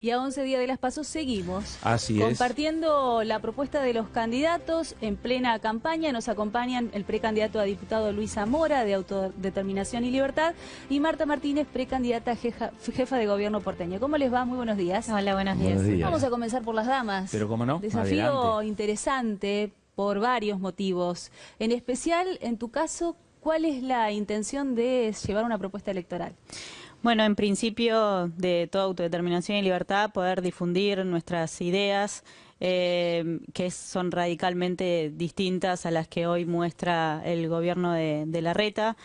Y a 11 días de las PASO seguimos compartiendo la propuesta de los candidatos en plena campaña. Nos acompañan el precandidato a diputado Luis Zamora, de Autodeterminación y Libertad, y Marta Martínez, precandidata jefa de gobierno porteño. ¿Cómo les va? Muy buenos días. Hola, buenos días. Vamos a comenzar por las damas. Pero cómo no, Desafío adelante. interesante por varios motivos. En especial, en tu caso, ¿cuál es la intención de llevar una propuesta electoral? Bueno, en principio, de toda autodeterminación y libertad, poder difundir nuestras ideas, que son radicalmente distintas a las que hoy muestra el gobierno de Larreta.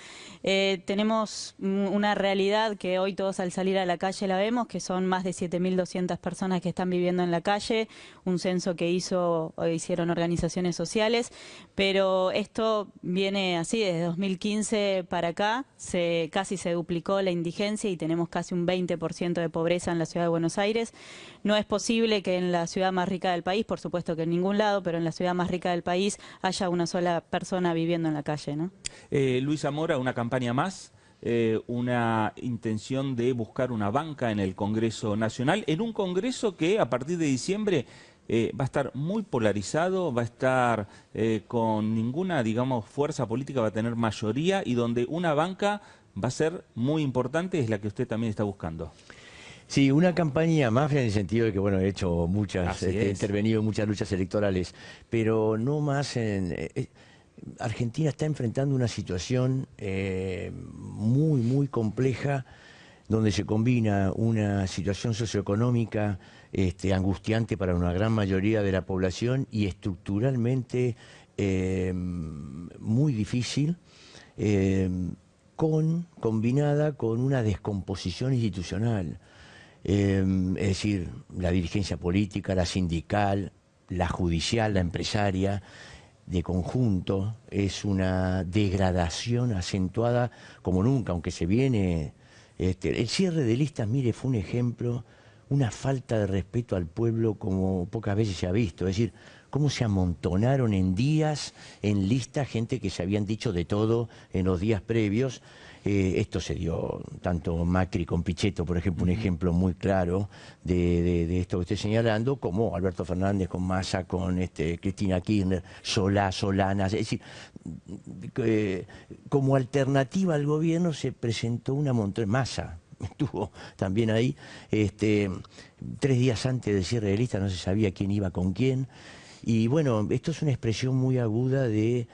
Tenemos una realidad que hoy todos al salir a la calle la vemos, que son más de 7.200 personas que están viviendo en la calle, un censo que hicieron organizaciones sociales, pero esto viene así, desde 2015 para acá, casi se duplicó la indigencia y tenemos casi un 20% de pobreza en la ciudad de Buenos Aires. No es posible que en la ciudad más rica del país, por supuesto que en ningún lado, pero en la ciudad más rica del país haya una sola persona viviendo en la calle, ¿no? Luis Zamora, una campaña más, una intención de buscar una banca en el Congreso Nacional, en un Congreso que a partir de diciembre va a estar muy polarizado, va a estar con ninguna, digamos, fuerza política, va a tener mayoría y donde una banca va a ser muy importante, es la que usted también está buscando. Sí, una campaña más en el sentido de que, bueno, he hecho muchas, he intervenido en muchas luchas electorales, pero no más en... Argentina está enfrentando una situación muy compleja, donde se combina una situación socioeconómica angustiante para una gran mayoría de la población y estructuralmente muy difícil, combinada con una descomposición institucional. Es decir, la dirigencia política, la sindical, la judicial, la empresaria, de conjunto, es una degradación acentuada como nunca, aunque se viene... el cierre de listas, mire, fue un ejemplo, una falta de respeto al pueblo como pocas veces se ha visto. Es decir, cómo se amontonaron en días, en listas, gente que se habían dicho de todo en los días previos. Esto se dio tanto Macri con Pichetto, por ejemplo, un ejemplo muy claro de esto que estoy señalando, como Alberto Fernández con Massa, con Cristina Kirchner, Solana. Es decir, como alternativa al gobierno se presentó una montaña. Massa estuvo también ahí. 3 días antes del cierre de lista no se sabía quién iba con quién. Y bueno, esto es una expresión muy aguda del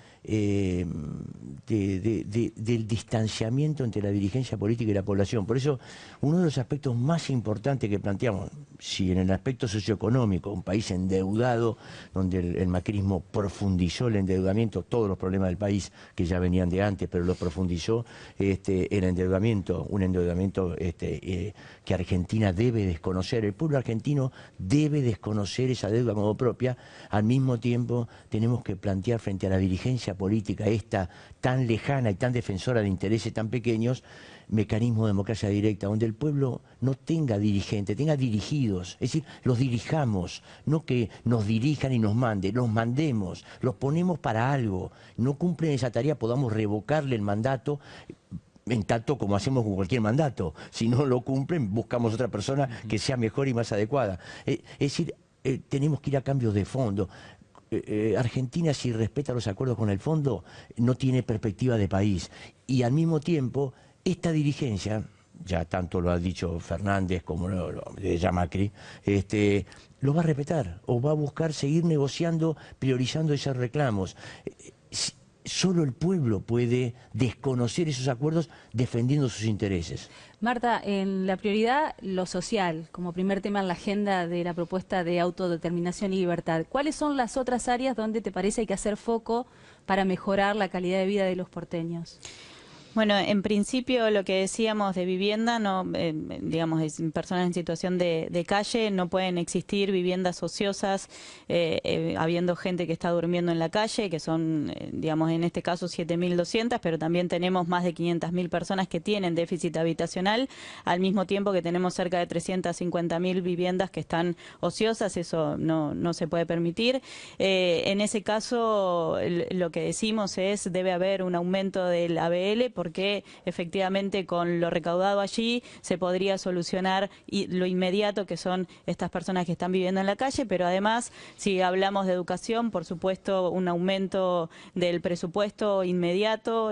distanciamiento entre la dirigencia política y la población. Por eso, uno de los aspectos más importantes que planteamos, si en el aspecto socioeconómico, un país endeudado, donde el macrismo profundizó el endeudamiento, todos los problemas del país que ya venían de antes, pero lo profundizó, el endeudamiento, un endeudamiento que Argentina debe desconocer, el pueblo argentino debe desconocer esa deuda como propia. Al mismo tiempo tenemos que plantear frente a la dirigencia política esta tan lejana y tan defensora de intereses tan pequeños, mecanismo de democracia directa, donde el pueblo no tenga dirigentes, tenga dirigidos, es decir, los dirijamos, no que nos dirijan y nos manden, los mandemos, los ponemos para algo, no cumplen esa tarea, podamos revocarle el mandato, en tanto como hacemos con cualquier mandato. Si no lo cumplen, buscamos otra persona que sea mejor y más adecuada. Es decir, tenemos que ir a cambios de fondo. Argentina, si respeta los acuerdos con el fondo, no tiene perspectiva de país. Y al mismo tiempo, esta dirigencia, ya tanto lo ha dicho Fernández como ya Macri, lo va a respetar o va a buscar seguir negociando, priorizando esos reclamos. Solo el pueblo puede desconocer esos acuerdos defendiendo sus intereses. Marta, en la prioridad, lo social, como primer tema en la agenda de la propuesta de autodeterminación y libertad. ¿Cuáles son las otras áreas donde te parece hay que hacer foco para mejorar la calidad de vida de los porteños? Bueno, en principio lo que decíamos de vivienda, no, digamos, personas en situación de calle, no pueden existir viviendas ociosas, habiendo gente que está durmiendo en la calle, que son, digamos, en este caso 7.200, pero también tenemos más de 500.000 personas que tienen déficit habitacional, al mismo tiempo que tenemos cerca de 350.000 viviendas que están ociosas. Eso no se puede permitir. En ese caso, lo que decimos es, debe haber un aumento del ABL, porque efectivamente con lo recaudado allí se podría solucionar lo inmediato, que son estas personas que están viviendo en la calle, pero además, si hablamos de educación, por supuesto, un aumento del presupuesto inmediato.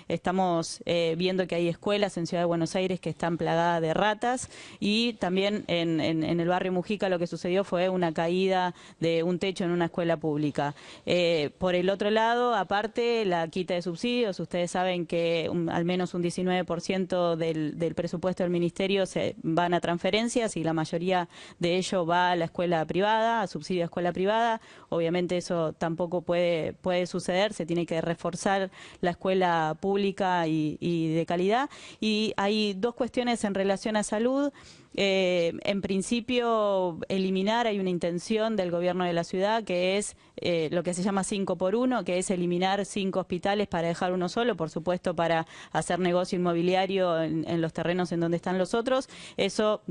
Estamos viendo que hay escuelas en Ciudad de Buenos Aires que están plagadas de ratas, y también en el barrio Mujica lo que sucedió fue una caída de un techo en una escuela pública. Por el otro lado, aparte, la quita de subsidios. Ustedes saben que al menos un 19% del presupuesto del ministerio se van a transferencias, y la mayoría de ello va a la escuela privada, a subsidio a escuela privada. Obviamente eso tampoco puede suceder, se tiene que reforzar la escuela pública y de calidad. Y hay dos cuestiones en relación a salud. En principio, hay una intención del gobierno de la ciudad que es lo que se llama 5 por 1, que es eliminar 5 hospitales para dejar uno solo, por supuesto para hacer negocio inmobiliario en los terrenos en donde están los otros. Eso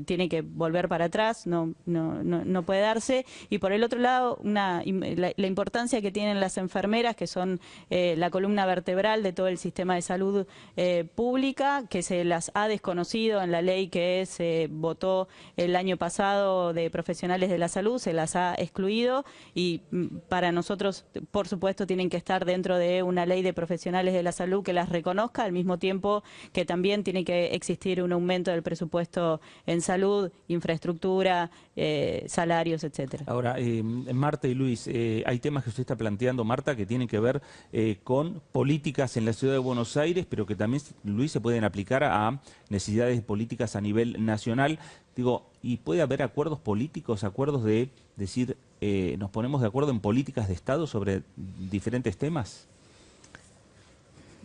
tiene que volver para atrás, no puede darse. Y por el otro lado, la importancia que tienen las enfermeras, que son la columna vertebral de todo el sistema de salud pública, que se las ha desconocido en la ley que se votó el año pasado de profesionales de la salud, se las ha excluido, y para nosotros, por supuesto, tienen que estar dentro de una ley de profesionales de la salud que las reconozca, al mismo tiempo que también tiene que existir un aumento del presupuesto en salud, infraestructura, salarios, etcétera. Ahora, Marta y Luis, hay temas que usted está planteando, Marta, que tienen que ver con políticas en la ciudad de Buenos Aires, pero que también, Luis, se pueden aplicar a necesidades políticas a nivel nacional. Digo, ¿y puede haber acuerdos políticos, acuerdos de decir, nos ponemos de acuerdo en políticas de Estado sobre diferentes temas?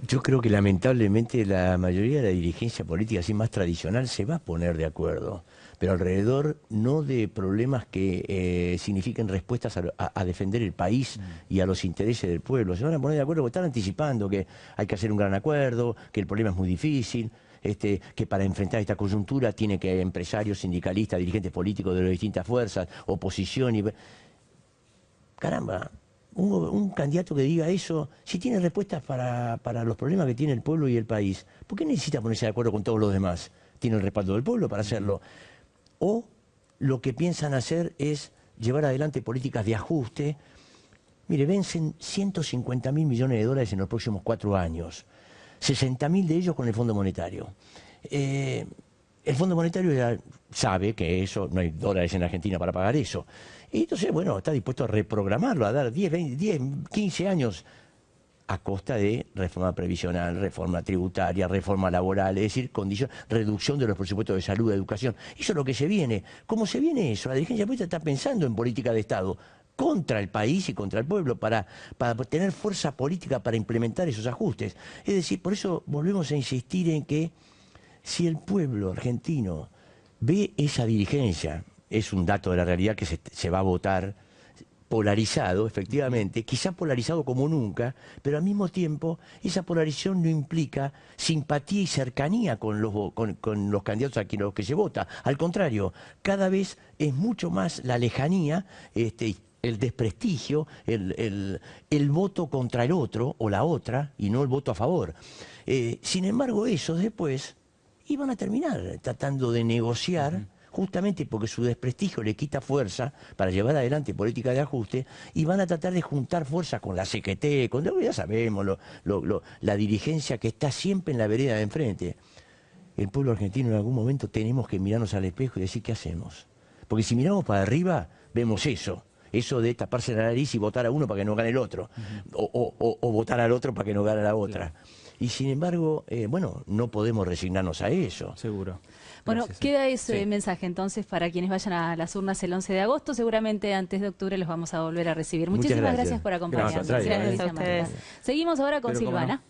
Yo creo que lamentablemente la mayoría de la dirigencia política así más tradicional se va a poner de acuerdo, pero alrededor no de problemas que signifiquen respuestas a defender el país y a los intereses del pueblo. Se van a poner de acuerdo porque están anticipando que hay que hacer un gran acuerdo, que el problema es muy difícil, que para enfrentar esta coyuntura tiene que empresarios, sindicalistas, dirigentes políticos de las distintas fuerzas, oposición y... Caramba, un candidato que diga eso, si tiene respuestas para los problemas que tiene el pueblo y el país, ¿por qué necesita ponerse de acuerdo con todos los demás? ¿Tiene el respaldo del pueblo para hacerlo? O lo que piensan hacer es llevar adelante políticas de ajuste. Mire, vencen 150.000 millones de dólares en los próximos 4 años. 60.000 de ellos con el Fondo Monetario. El Fondo Monetario ya sabe que eso, no hay dólares en Argentina para pagar eso. Y entonces, bueno, está dispuesto a reprogramarlo, a dar 10, 15 años a costa de reforma previsional, reforma tributaria, reforma laboral, es decir, reducción de los presupuestos de salud, de educación. Eso es lo que se viene. ¿Cómo se viene eso? La dirigencia política está pensando en política de Estado contra el país y contra el pueblo, para tener fuerza política para implementar esos ajustes. Es decir, por eso volvemos a insistir en que si el pueblo argentino ve esa dirigencia, es un dato de la realidad que se va a votar polarizado, efectivamente, quizá polarizado como nunca, pero al mismo tiempo esa polarización no implica simpatía y cercanía con los candidatos a los que se vota. Al contrario, cada vez es mucho más la lejanía, el desprestigio, el voto contra el otro o la otra y no el voto a favor. Sin embargo, esos después iban a terminar tratando de negociar, justamente porque su desprestigio le quita fuerza para llevar adelante política de ajuste, y van a tratar de juntar fuerzas con la CGT, ya sabemos, la dirigencia que está siempre en la vereda de enfrente. El pueblo argentino en algún momento tenemos que mirarnos al espejo y decir, ¿qué hacemos? Porque si miramos para arriba, vemos eso de taparse la nariz y votar a uno para que no gane el otro, o votar al otro para que no gane la otra. Claro. Y sin embargo, bueno, no podemos resignarnos a eso. Seguro. Bueno, Gracias. queda ese mensaje entonces para quienes vayan a las urnas el 11 de agosto. Seguramente antes de octubre los vamos a volver a recibir. Muchísimas gracias por acompañarnos. Gracias a ustedes. Seguimos ahora con Silvana.